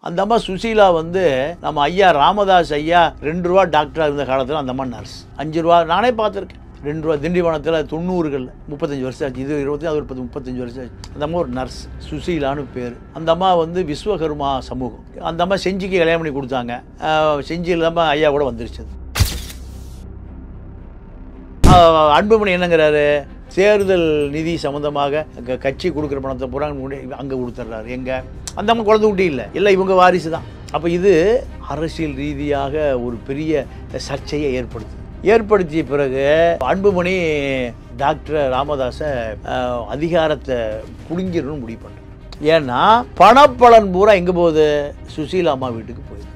அந்த அம்மா சுசீலா வந்து நம்ம ஐயா ராமதாஸ் ஐயா 2 ரூபா டாக்டராக இருந்த காலத்தில் அந்த அம்மா நர்ஸ். 5 ரூபா நானே பார்த்துருக்கேன். 2 ரூபா திண்டிவனத்தில் 90களில் 35 வருஷம் ஆச்சு. இது 20 அது 35 வருஷம் ஆச்சு. அந்த அம்மா ஒரு நர்ஸ் சுசீலான்னு பேர். அந்த அம்மா வந்து விஸ்வகர்மா சமூகம். அந்த அம்மா செஞ்சிக்கு கல்யாணம் பண்ணி கொடுத்தாங்க. செஞ்சி இல்லாமல் ஐயா கூட வந்துருச்சு. அன்புமணி என்னங்கிறாரு, தேர்தல் நிதி சம்மந்தமாக கட்சி கொடுக்குற பணத்தை பூரா அங்கே கொடுத்துட்றாரு. எங்கே அந்த அம்மா குழந்தை குட்டி இல்லை இவங்க வாரிசு தான். அப்போ இது அரசியல் ரீதியாக ஒரு பெரிய சர்ச்சையை ஏற்படுத்திய பிறகு அன்புமணி டாக்டர் ராமதாஸை அதிகாரத்தை புடுங்கிடணும்னு முடிவு பண்ணுறேன். ஏன்னா பணப்பலன் பூரா எங்கே போகுது, சுசீலா அம்மா வீட்டுக்கு போயிடுது.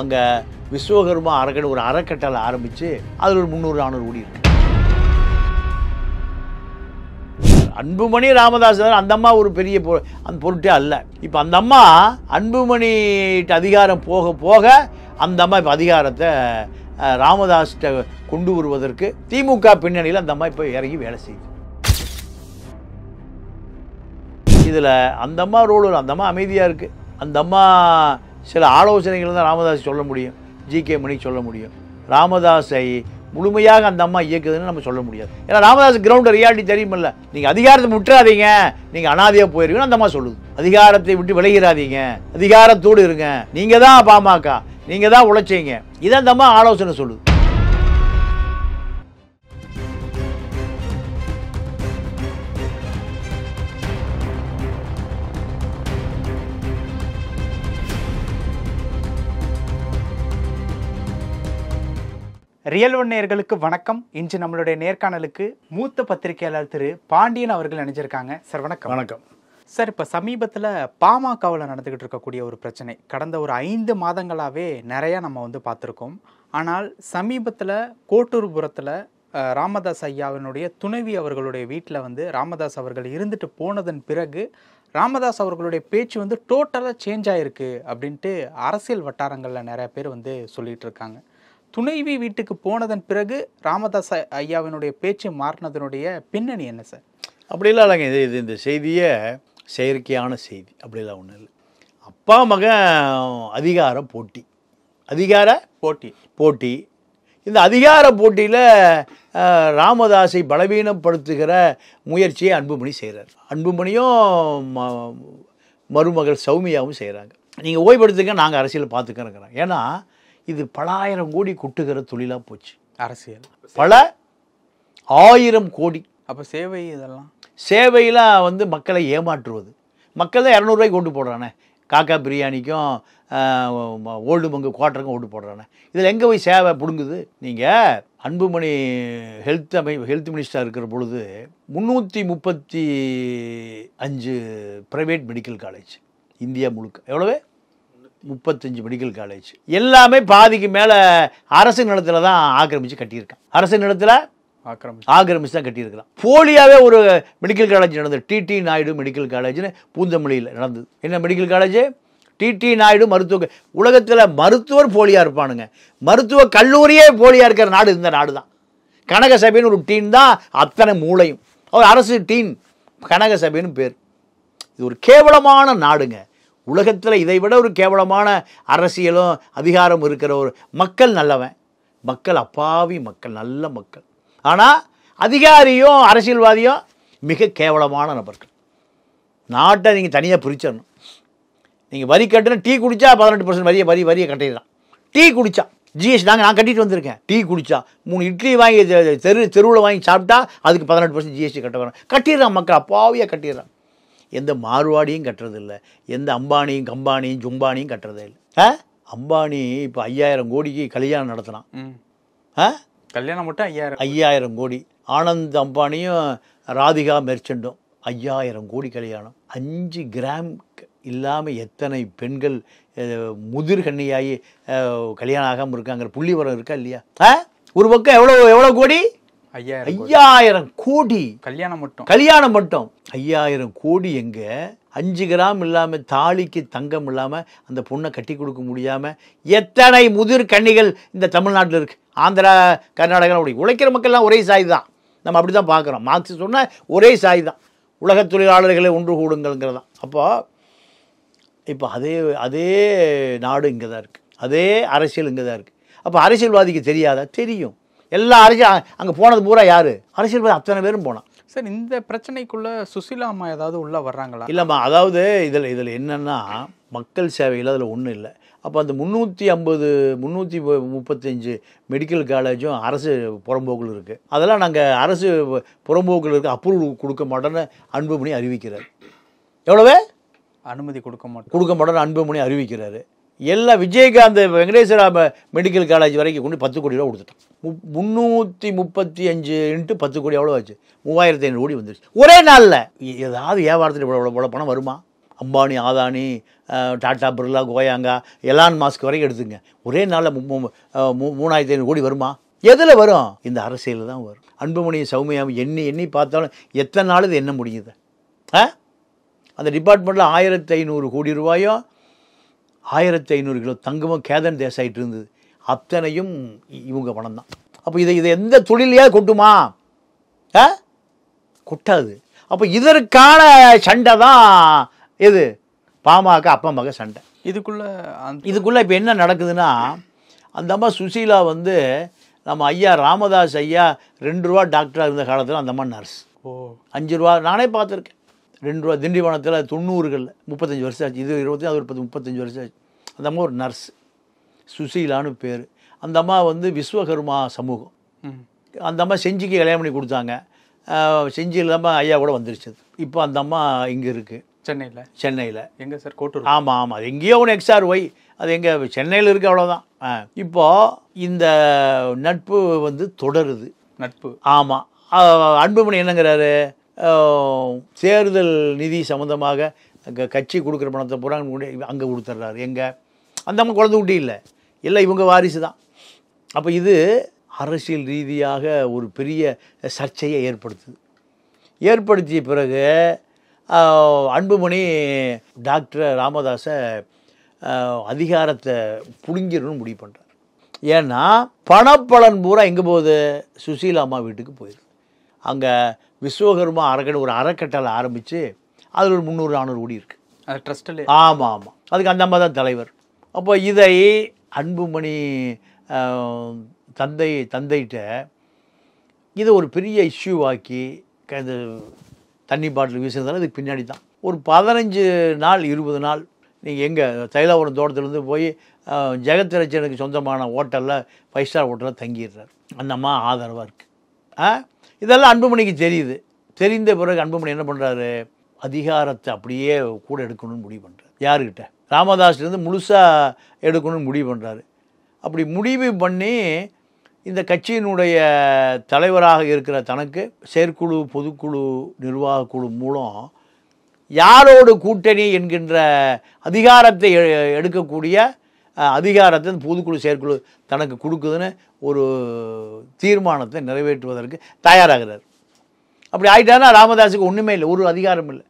அங்கே விஸ்வகர்மா ஒரு அறக்கட்டளை ஆரம்பித்து அதில் ஒரு 300-400 கோடி இருக்கு. அன்புமணி ராமதாஸ் அந்த அம்மா ஒரு பெரிய அந்த பொருட்டே அல்ல. இப்போ அந்த அம்மா அன்புமணி அதிகாரம் போக போக அந்த அம்மா இப்போ அதிகாரத்தை ராமதாஸ்கிட்ட கொண்டு வருவதற்கு திமுக பின்னணியில் அந்த அம்மா இப்போ இறங்கி வேலை செய்யுது. இதில் அந்த அம்மா ரோல், அந்த அம்மா அமைதியாக இருக்குது. அந்த அம்மா சில ஆலோசனைகள் தான் ராமதாஸ் சொல்ல முடியும், ஜிகே மணி சொல்ல முடியும். ராமதாஸை முழுமையாக அந்த அம்மா இயக்குதுன்னு நம்ம சொல்ல முடியாது. ஏன்னா ராமதாஸ் கிரவுண்ட் ரியாலிட்டி தெரியுமில்ல. நீங்கள் அதிகாரத்தை விட்டுறாதீங்க, நீங்கள் அனாதையாக போயிருவீங்கன்னு அந்த அம்மா சொல்லுது. அதிகாரத்தை விட்டு விலகிறாதீங்க, அதிகாரத்தோடு இருங்க, நீங்கள் தான் பாமக, நீங்கள் தான் உழைச்சிங்க, இதை அந்த அம்மா ஆலோசனை சொல்லுது. ரியல் ஒன் நேயர்களுக்கு வணக்கம். இன்று நம்மளுடைய நேர்காணலுக்கு மூத்த பத்திரிகையாளர் திரு பாண்டியன் அவர்கள் இணைஞ்சிருக்காங்க. சார் வணக்கம். வணக்கம் சார். இப்போ சமீபத்தில் பாமகவில் நடந்துக்கிட்டு இருக்கக்கூடிய ஒரு பிரச்சனை கடந்த ஒரு 5 மாதங்களாகவே நிறையா நம்ம வந்து பார்த்துருக்கோம். ஆனால் சமீபத்தில் கோட்டூர்புரத்தில் ராமதாஸ் ஐயாவினுடைய துணைவி அவர்களுடைய வீட்டில் வந்து ராமதாஸ் அவர்கள் இருந்துட்டு போனதன் பிறகு ராமதாஸ் அவர்களுடைய பேச்சு வந்து டோட்டலாக சேஞ்ச் ஆகிருக்கு அப்படின்ட்டு அரசியல் வட்டாரங்களில் நிறைய பேர் வந்து சொல்லிகிட்டு இருக்காங்க. துணைவி வீட்டுக்கு போனதன் பிறகு ராமதாஸ் ஐயாவினுடைய பேச்சு மாறினதனுடைய பின்னணி என்ன சார்? அப்படிலாம் இல்லைங்க. இது இந்த செய்தியே செயற்கையான செய்தி, அப்படிலாம் ஒன்றும் இல்லை. அப்பா மகன் அதிகார போட்டி. இந்த அதிகார போட்டியில் ராமதாஸை பலவீனப்படுத்துகிற முயற்சியை அன்புமணி செய்கிறார். அன்புமணியும் மருமகள் சௌமியாவும் செய்கிறாங்க. நீங்கள் ஓய்வெடுத்துக்க, நாங்கள் அரசியல் பார்த்துக்கிறோங்கிறாங்க. ஏன்னா இது பல 1000 கோடி கொட்டுகிற தொழிலாக போச்சு அரசியல். பல 1000 கோடி. அப்போ சேவையில் வந்து மக்களை ஏமாற்றுவது. மக்கள் தான் 200 ரூபாய்க்கு ஓட்டு போடுறானே, காக்கா பிரியாணிக்கும் ஓல்டு மங்கு குவார்ட்டருக்கும் ஓட்டு போடுறானே. இதில் எங்கே போய் சேவை பிடுங்குது? நீங்கள் அன்புமணி ஹெல்த் மினிஸ்டராக இருக்கிற பொழுது 335 ப்ரைவேட் மெடிக்கல் காலேஜ் இந்தியா முழுக்க, எவ்வளவு 35 மெடிக்கல் காலேஜ் எல்லாமே பாதிக்கு மேலே அரசு நிலத்தில் தான் ஆக்கிரமித்து கட்டியிருக்கான். அரசு நிலத்தில் ஆக்கிரமிச்சு தான் கட்டியிருக்கிறான். போலியாகவே ஒரு மெடிக்கல் காலேஜ் நடந்தது, டிடி நாயுடு மெடிக்கல் காலேஜ்னு பூந்தமல்லியில் நடந்தது. என்ன மெடிக்கல் காலேஜ்? டிடி நாயுடு மருத்துவ. உலகத்தில் மருத்துவர் போலியாக இருப்பானுங்க, மருத்துவ கல்லூரியே போலியாக இருக்கிற நாடு இந்த நாடு தான். கனகசபைன்னு ஒரு டீன் தான் அத்தனை மூளையும், ஒரு அரசு டீன் கனகசபைன்னு பேர். இது ஒரு கேவலமான நாடுங்க. உலகத்தில் இதை விட ஒரு கேவலமான அரசியலும் அதிகாரம் இருக்கிற ஒரு மக்கள் நல்லவன், மக்கள் அப்பாவி மக்கள், நல்ல மக்கள். ஆனால் அதிகாரியும் அரசியல்வாதியும் மிக கேவலமான நபர்கள். நாட்டை நீங்கள் தனியாக பிரிச்சிடணும். நீங்கள் வரி கட்டணும். டீ குடித்தா 18% வரியை கட்டிடலாம். டீ குடித்தா ஜிஎஸ்டி நான் கட்டிட்டு வந்திருக்கேன். டீ குடித்தா 3 இட்லி வாங்கி தெருவில் வாங்கி சாப்பிட்டா அதுக்கு 18% ஜிஎஸ்டி கட்ட வரோம். கட்டிடுறான் மக்கள், அப்பாவியாக கட்டிடுறான். எந்த மார்வாடியும் கட்டுறதில்லை, எந்த அம்பானியும் கம்பானியும் ஜும்பானியும் கட்டுறதே இல்லை. அம்பானி இப்போ 5000 கோடிக்கு கல்யாணம் நடத்தினான். கல்யாணம் மட்டும் 5000 கோடி. ஆனந்த் அம்பானியும் ராதிகா மெர்ச்சண்டும் 5000 கோடி கல்யாணம். 5 கிராம் இல்லாமல் எத்தனை பெண்கள் முதிர்கண்ணியாகி கல்யாணம் ஆகாமல் இருக்காங்கிற புள்ளிவரம் இருக்கா இல்லையா? ஒரு பக்கம் எவ்வளோ கோடி? 5000 கோடி கல்யாணம் மட்டும் 5000 கோடி. எங்கே 5 கிராம் இல்லாமல், தாலிக்கு தங்கம் இல்லாமல் அந்த பொண்ணை கட்டி கொடுக்க முடியாமல் எத்தனை முதிர் கன்னிகள் இந்த தமிழ்நாட்டில் இருக்குது. ஆந்திரா, கர்நாடகா உழைக்கிற மக்கள்லாம் ஒரே சாய் தான். நம்ம அப்படி தான் பார்க்குறோம். மார்க்சிஸ்ட் சொன்னால் ஒரே சாய் தான், உலக தொழிலாளர்களை ஒன்று கூடுங்கிறதான். அப்போது இப்போ அதே நாடு இங்கே தான் இருக்குது, அதே அரசியல் இங்கே தான் இருக்குது. அப்போ அரசியல்வாதிக்கு தெரியாதா? தெரியும். எல்லா அரசியல் அங்கே போனது பூரா யார்? அரசியல்வாதி அத்தனை பேரும் போனான். சார், இந்த பிரச்சனைக்குள்ள சுசீலா அம்மா ஏதாவது உள்ள வர்றாங்களா? இல்லைம்மா, அதாவது இதில் என்னென்னா மக்கள் சேவையில் அதில் ஒன்றும் இல்லை. அப்போ அந்த 335 மெடிக்கல் காலேஜும் அரசு புறம்போக்கில் இருக்குது. அதெல்லாம் நாங்கள் அரசு புறம்போக்கில் இருக்க அப்ரூவல் கொடுக்க மாட்டோன்னு அன்புமணி அறிவிக்கிறார். எவ்வளவு அனுமதி கொடுக்க மாட்டோன்னு அன்புமணி அறிவிக்கிறாரு. எல்லாம் விஜயகாந்த் வெங்கடேஸ்வரா மெடிக்கல் காலேஜ் வரைக்கும் கொண்டு 10 கோடி ரூபா கொடுத்துட்டோம். 335 × 10 கோடி எவ்வளோ ஆச்சு? 3500 கோடி வந்துருச்சு ஒரே நாளில். ஏதாவது வியாபாரத்தில் இவ்வளோ பணம் வருமா? அம்பானி, ஆதானி, டாடா, பிர்லா, கோயாங்கா, எலான் மாஸ்க் வரைக்கும் எடுத்துங்க. ஒரே நாளில் 3500 கோடி வருமா? எதில் வரும்? இந்த அரசியலில் தான் வரும். அன்புமணி சௌமியாவும் எண்ணி பார்த்தாலும் எத்தனை நாள் இது என்ன முடியுது? அந்த டிபார்ட்மெண்ட்டில் 1500 கோடி ரூபாயும் 1500 கிலோ தங்கமும் கேதன் தேசாயிட்டு இருந்தது. அத்தனையும் இவங்க பணம் தான். அப்போ இதை எந்த தொழிலையாவது கொட்டுமா? கொட்டாது. அப்போ இதற்கான சண்டை தான் எது? பாமக அப்பா மக சண்டை. இதுக்குள்ளே இப்போ என்ன நடக்குதுன்னா, அந்த அம்மா சுசீலா வந்து நம்ம ஐயா ராமதாஸ் ஐயா 2 ரூபா டாக்டராக இருந்த காலத்தில் அந்த அம்மா நர்ஸ். 5 ரூபா நானே பார்த்துருக்கேன். 2 ரூபா திண்டிவனத்தில் 90களில் 35 வருஷம் ஆச்சு. இது 20, அது 35 வருஷம் ஆச்சு. அந்த அம்மா ஒரு நர்ஸ், சுசீலான்னு பேர். அந்த அம்மா வந்து விஸ்வகர்மா சமூகம். அந்த அம்மா செஞ்சிக்கு கல்யாணம் பண்ணி கொடுத்தாங்க. செஞ்சி இல்லாமல் ஐயா கூட வந்துருச்சு. இப்போ அந்த அம்மா இங்கே இருக்குது, சென்னையில். எங்கே சார்? கோட்டூர். ஆமாம், அது எங்கேயோ ஒன்று XRY, அது எங்கே சென்னையில் இருக்குது, அவ்வளோதான். இப்போது இந்த நட்பு வந்து தொடருது. ஆமாம். அன்புமணி என்னங்கிறாரு? தேர்தல் நிதி சம்மந்தமாக கட்சி கொடுக்குற பணத்தை பூரா அங்கே கொடுத்துட்றாரு. எங்கே? அந்த அம்மா குழந்தை குட்டி இல்லை இவங்க வாரிசு தான். அப்போ இது அரசியல் ரீதியாக ஒரு பெரிய சர்ச்சையை ஏற்படுத்திய பிறகு அன்புமணி டாக்டர் ராமதாஸை அதிகாரத்தை புடுங்கிடணும்னு முடிவு பண்ணுறார். ஏன்னா பணப்பலன் பூரா எங்கே போகுது? சுசீலா அம்மா வீட்டுக்கு போயிடுது. அங்கே விஸ்வகர்மா அறக்கட்டளை ஆரம்பித்து அதில் ஒரு 300-400 கோடி இருக்குது. அது ட்ரஸ்ட்டில். ஆமாம். அதுக்கு அந்த அம்மா தான் தலைவர். அப்போ இதை அன்புமணி தந்தைகிட்ட இதை ஒரு பெரிய இஷ்யூ ஆக்கி இந்த தண்ணி பாட்டில் வீசுறதால இதுக்கு பின்னாடி தான் ஒரு 15 நாள் 20 நாள் நீங்கள் எங்கே தைலாவரம் தோட்டத்துலேருந்து போய் ஜெகத்ரட்சனுக்கு சொந்தமான ஹோட்டலில் 5 ஸ்டார் ஹோட்டலில் தங்கிடுறார். அந்த அம்மா ஆதரவாக இருக்குது. இதெல்லாம் அன்புமணிக்கு தெரியுது. தெரிந்த பிறகு அன்புமணி என்ன பண்ணுறாரு? அதிகாரத்தை அப்படியே கூட எடுக்கணும்னு முடிவு பண்ணுறாரு. யாருக்கிட்ட? ராமதாஸ்லேருந்து முழுசாக எடுக்கணும்னு முடிவு பண்ணுறாரு. அப்படி முடிவு பண்ணி இந்த கட்சியினுடைய தலைவராக இருக்கிற தனக்கு செயற்குழு, பொதுக்குழு, நிர்வாக குழு மூலம் யாரோடு கூட்டணி என்கின்ற அதிகாரத்தை எடுக்கக்கூடிய அதிகாரத்தை பொதுக்குழு செயற்குழு தனக்கு கொடுக்குதுன்னு ஒரு தீர்மானத்தை நிறைவேற்றுவதற்கு தயாராகிறார். அப்படி ஆகிட்டாருன்னா ராமதாஸுக்கு ஒன்றுமே இல்லை, ஒரு அதிகாரம் இல்லை,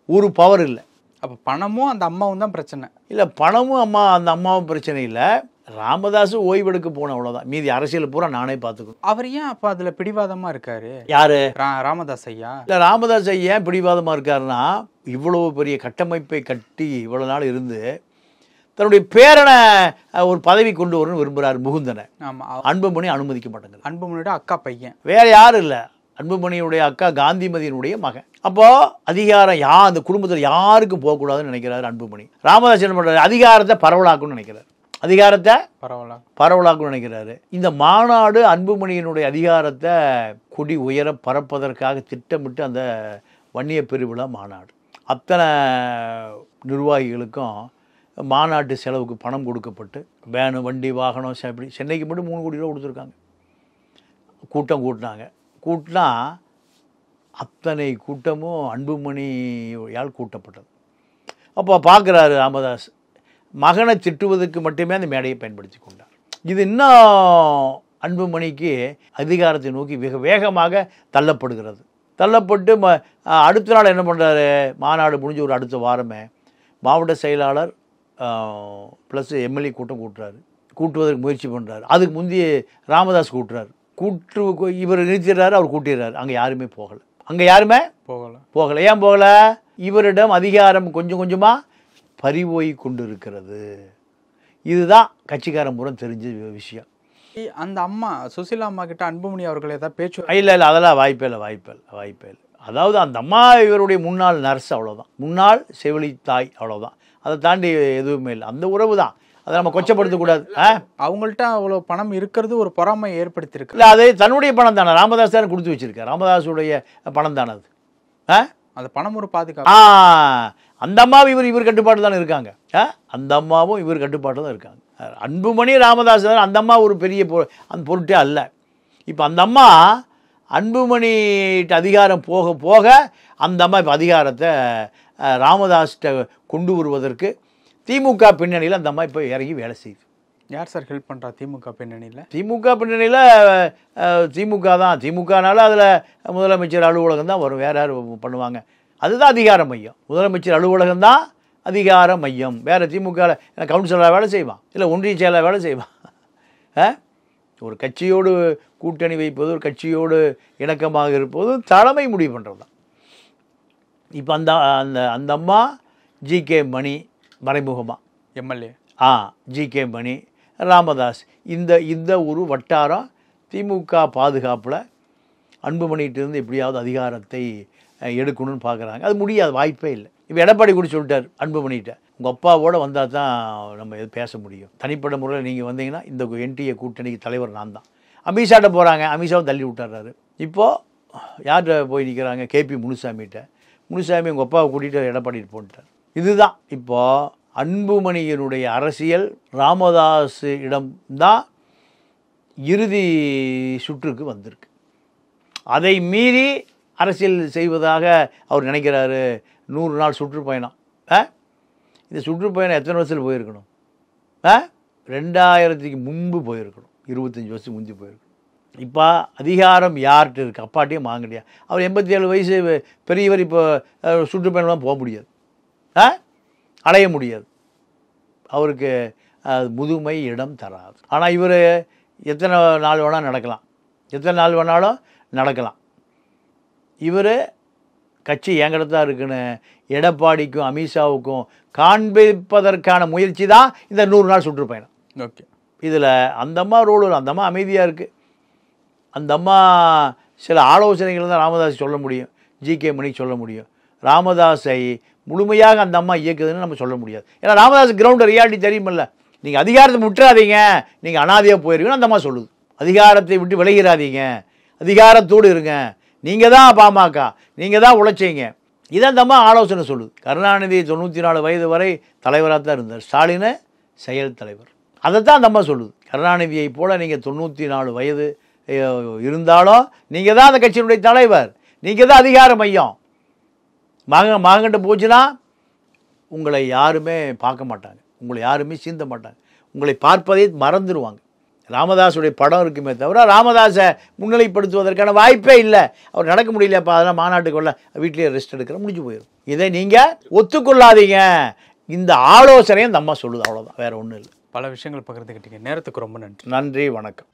ஒரு பவர் இல்லை. அப்போ பணமும் அந்த அம்மாவும் தான் பிரச்சனை இல்லை. பணமும் அந்த அம்மாவும் பிரச்சனை இல்லை. ராமதாஸு ஓய்வெடுக்க போன அவ்வளோதான். மீதி அரசியல் பூரா நானே பார்த்துக்கணும். அவர் ஏன் அப்போ அதில் பிடிவாதமாக இருக்காரு? யாரு? ராமதாஸ் ஐயா. இல்லை, ராமதாஸ் ஐயா ஏன் பிடிவாதமாக இருக்காருன்னா, இவ்வளோ பெரிய கட்டமைப்பை கட்டி இவ்வளோ நாள் இருந்து தன்னுடைய பேரனை ஒரு பதவி கொண்டு வரணும்னு விரும்புகிறார் முகுந்தனை. ஆமாம். அன்புமணி அனுமதிக்க மாட்டேங்குது. அன்புமணியோட அக்கா பையன், வேறு யாரும் இல்லை, அன்புமணியுடைய அக்கா காந்திமதியினுடைய மகன். அப்போது அதிகாரம் அந்த குடும்பத்தில் யாருக்கும் போகக்கூடாதுன்னு நினைக்கிறார் அன்புமணி. ராமதாஸ் என்ன பண்ணுறாரு? அதிகாரத்தை பரவலாக்குன்னு நினைக்கிறார். அதிகாரத்தை பரவலாக்குன்னு நினைக்கிறாரு. இந்த மாநாடு அன்புமணியினுடைய அதிகாரத்தை கொடி உயர பரப்பதற்காக திட்டமிட்டு அந்த வன்னிய பெருவிழா மாநாடு. அத்தனை நிர்வாகிகளுக்கும் மாநாட்டு செலவுக்கு பணம் கொடுக்கப்பட்டு வேனு, வண்டி, வாகனம், இப்படி சென்னைக்கு மட்டும் 3 கோடி ரூபா கொடுத்துருக்காங்க. கூட்டினா அத்தனை கூட்டமும் அன்புமணியால் கூட்டப்பட்டது. அப்போ பார்க்குறாரு ராமதாஸ், மகனை திட்டுவதற்கு மட்டுமே அந்த மேடையை பயன்படுத்தி கொண்டார். இது இன்னும் அன்புமணிக்கு அதிகாரத்தை நோக்கி வேகமாக தள்ளப்பட்டு அடுத்த நாள் என்ன பண்ணுறாரு? மாநாடு முடிஞ்ச ஒரு அடுத்த வாரமே மாவட்ட செயலாளர் ப்ளஸ் எம்எல்ஏ கூட்டுவதற்கு முயற்சி பண்ணுறாரு. அதுக்கு முந்தைய ராமதாஸ் இவர் நிறுத்திடுறாரு, அவர் கூட்டிடுறாரு. அங்கே யாருமே போகலை. ஏன் போகலை? இவரிடம் அதிகாரம் கொஞ்சம் கொஞ்சமாக பறிபோய் கொண்டு இருக்கிறது. இதுதான் கட்சிக்காரன் பூரா தெரிஞ்ச விஷயம். அந்த அம்மா சுசீலா அம்மா கிட்ட அன்புமணி அவர்கள் ஏதாவது பேச்சு? இல்லை அதெல்லாம் வாய்ப்பே இல்லை. அதாவது அந்த அம்மா இவருடைய முன்னாள் நர்ஸ், அவ்வளோதான். முன்னாள் செவிலி தாய், அவ்வளோதான். அதை தாண்டி எதுவுமே இல்லை. அந்த உறவு தான், அதை நம்ம கொச்சப்படுத்தக்கூடாது. அவங்கள்ட்ட அவ்வளோ பணம் இருக்கிறது ஒரு பொறாமை ஏற்படுத்தியிருக்கு. இல்லை, அது தன்னுடைய பணம் தானே, ராமதாஸ் தானே கொடுத்து வச்சிருக்கார். ராமதாஸுடைய பணம் தானே அது. அந்த பணம் ஒரு பாதுகாப்பு. அந்த அம்மாவும் இவர் கட்டுப்பாடு தானே இருக்காங்க. அந்த அம்மாவும் இவர் கட்டுப்பாடு தான் இருக்காங்க. அன்புமணி ராமதாஸ் தான். அந்த அம்மா ஒரு பெரிய அந்த பொருட்டே அல்ல. இப்போ அந்த அம்மா அன்புமணிகிட்ட அதிகாரம் போக போக அந்த அம்மா இப்போ அதிகாரத்தை ராமதாஸ்கிட்ட கொண்டு வருவதற்கு திமுக பின்னணியில் அந்த அம்மா இப்போ இறங்கி வேலை செய்யுது. யார் சார் ஹெல்ப் பண்ணுறா திமுக பின்னணியில்? திமுக பின்னணியில் திமுக தான். திமுகனால அதில் முதலமைச்சர் அலுவலகம் தான் வரும். வேறு யார் பண்ணுவாங்க? அதுதான் அதிகார மையம். முதலமைச்சர் அலுவலகம் தான் அதிகார மையம். வேறு திமுகவில் கவுன்சிலராக வேலை செய்வான், இல்லை ஒன்றிய செயலாளர் வேலை செய்வான். ஒரு கட்சியோடு கூட்டணி வைப்பது, ஒரு கட்சியோடு இணக்கமாக இருப்பது தலைமை முடிவு பண்ணுறது தான். இப்போ அந்த அந்த அந்த அம்மா ஜி.கே. மணி மறைமுகமாக எம்எல்ஏ, ஜி.கே. மணி, ராமதாஸ், இந்த ஒரு வட்டாரம் திமுக பாதுகாப்பில் அன்புமணிகிட்டேருந்து எப்படியாவது அதிகாரத்தை எடுக்கணும்னு பார்க்குறாங்க. அது முடியாது, வாய்ப்பே இல்லை. இப்போ எடப்பாடி கூட சொல்லிட்டார் அன்புமணிகிட்ட, உங்கள் அப்பாவோடு வந்தால் தான் நம்ம எது பேச முடியும். தனிப்பட்ட முறையில் நீங்கள் வந்தீங்கன்னா இந்த என்டிஏ கூட்டணிக்கு தலைவர் நான் தான். அமித்ஷாட்ட போகிறாங்க, அமித்ஷாவும் தள்ளி விட்டுறாரு. இப்போது யார்கிட்ட போய் நிற்கிறாங்க? கேபி முனுசாமிகிட்ட. முனுசாமி உங்கள் அப்பாவை கூட்டிகிட்டு எடப்பாடிட்டு போட்டுட்டார். இதுதான் இப்போது அன்புமணியினுடைய அரசியல். ராமதாஸ் இடம்தான் இறுதி சுற்றுக்கு வந்திருக்கு. அதை மீறி அரசியல் செய்வதாக அவர் நினைக்கிறாரு. 100 நாள் சுற்றுப்பயணம். இந்த சுற்றுப்பயணம் எத்தனை வருஷத்தில் போயிருக்கணும்? 2000க்கு முன்பு போயிருக்கணும். 25 வருஷம் முந்தி போயிருக்கணும். இப்போ அதிகாரம் யார்கிட்ட இருக்குது? அப்பாட்டையும் வாங்கலையா? அவர் 87 வயசு பெரியவர். இப்போ சுற்றுப்பயணம்லாம் போக முடியாது, அடைய முடியாது. அவருக்கு முதுமை இடம் தராது. ஆனால் இவர் எத்தனை நாள் வேணால் நடக்கலாம், எத்தனை நாள் வேணாலும் நடக்கலாம். இவர் கட்சி என்கிட்ட தான் இருக்குன்னு எடப்பாடிக்கும் அமித்ஷாவுக்கும் காண்பிப்பதற்கான முயற்சி தான் இந்த 100 நாள் சுற்றுப்பயணம். ஓகே, இதில் அந்த அம்மா ரோடு, அந்த அம்மா அமைதியாக இருக்குது. அந்த அம்மா சில ஆலோசனைகள் தான் ராமதாஸ் சொல்ல முடியும், ஜி.கே. மணி சொல்ல முடியும். ராமதாஸை முழுமையாக அந்த அம்மா இயக்குதுன்னு நம்ம சொல்ல முடியாது. ஏன்னா ராமதாஸ் கிரவுண்ட் ரியாலிட்டி தெரியுமில்ல. நீங்கள் அதிகாரத்தை விட்டுறாதீங்க, நீங்கள் அனாதையாக போயிருவீங்கன்னு அந்த அம்மா சொல்லுது. அதிகாரத்தை விட்டு விலகிறாதீங்க, அதிகாரத்தோடு இருங்க, நீங்கள் தான் பாமக, நீங்கள் தான் உழைச்சிங்க. இதை அந்த அம்மா ஆலோசனை சொல்லுது. கருணாநிதி 94 வயது வரை தலைவராக தான் இருந்தார். ஸ்டாலின் செயல் தலைவர். அதை தான் அந்த அம்மா சொல்லுது. கருணாநிதியை போல் நீங்கள் 94 வயது இருந்தாலும் நீங்கள் தான் அந்த கட்சியினுடைய தலைவர், நீங்கள் தான் அதிகார மையம். மகன்கிட்ட போச்சுன்னா உங்களை யாருமே பார்க்க மாட்டாங்க, உங்களை யாருமே சீந்த மாட்டாங்க, உங்களை பார்ப்பதை மறந்துடுவாங்க. ராமதாஸுடைய படம் இருக்குமே தவிர ராமதாஸை முன்னிலைப்படுத்துவதற்கான வாய்ப்பே இல்லை. அவர் நடக்க முடியலப்பா, அதெல்லாம் மாநாட்டுக்கு வரல, வீட்லேயே ரெஸ்ட் எடுக்கிற முடிஞ்சு போயிடும். இதை நீங்கள் ஒத்துக்கொள்ளாதீங்க. இந்த ஆலோசனையை அந்த அம்மா சொல்லுது, அவ்வளோதான், வேறு ஒன்றும் இல்லை. பல விஷயங்கள் பகிர்ந்துக்கிட்டீங்க. நேரத்துக்கு ரொம்ப நன்றி. நன்றி, வணக்கம்.